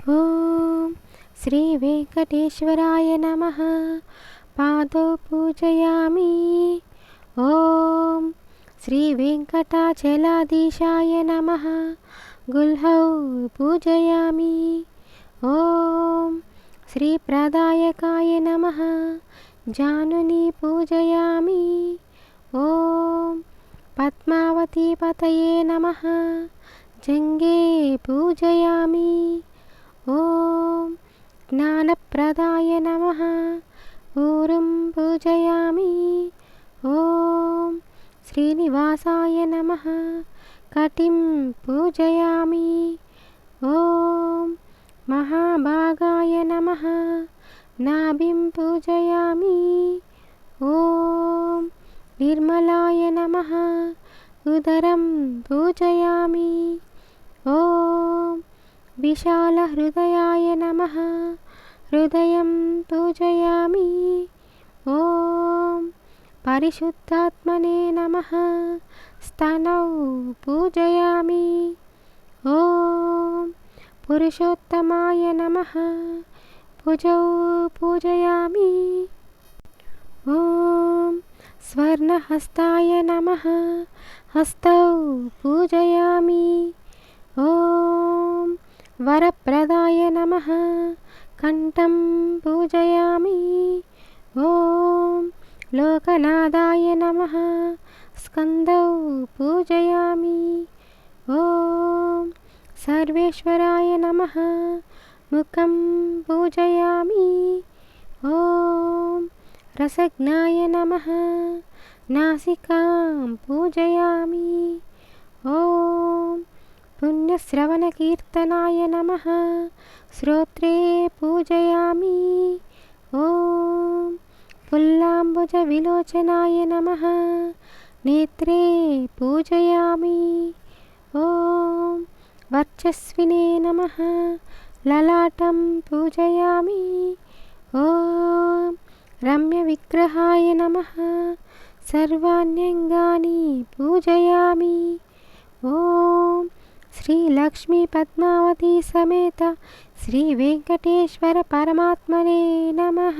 ॐ श्री वेंकटेश्वराय नमः। पादौ पूजयामि। ॐ श्री वेंकटाचलाधीशाय नमः। गुल्हौ पूजयामि। ॐ श्री प्रदायकाय नमः। जानुनी पूजयामि। ॐ पद्मावतीपतये नमः। जङ्गे पूजयामि। ॐ ज्ञानप्रदाय नमः। ऊरुं पूजयामि। ॐ श्रीनिवासाय नमः। कटिं पूजयामि। ॐ महाभागाय नमः। नाभिं पूजयामि। ॐ निर्मलाय नमः। उदरं पूजयामि। ॐ विशालहृदयाय नमः। हृदयं पूजयामि। ॐ परिशुद्धात्मने नमः। स्तनौ पूजयामि। ॐ पुरुषोत्तमाय नमः। भुजौ पूजयामि। ॐ स्वर्णहस्ताय नमः। हस्तौ पूजयामि। ॐ वरप्रदाय नमः। कण्ठं पूजयामि। ॐ लोकनाथाय नमः। स्कन्दौ पूजयामि। ॐ सर्वेश्वराय नमः। मुखं पूजयामि। ॐ रसज्ञाय नमः। नासिकां पूजयामि। ॐ पुण्यश्रवणकीर्तनाय नमः। श्रोत्रे पूजयामि। ॐ पुल्लाम्बुजविलोचनाय नमः। नेत्रे पूजयामि। ॐ वर्चस्विने नमः। ललाटं पूजयामि। ॐ रम्यविग्रहाय नमः। सर्वाण्यङ्गानि पूजयामि। ॐ श्रीलक्ष्मी पद्मावती समेत श्री वेंकटेश्वर परमात्मने नमः।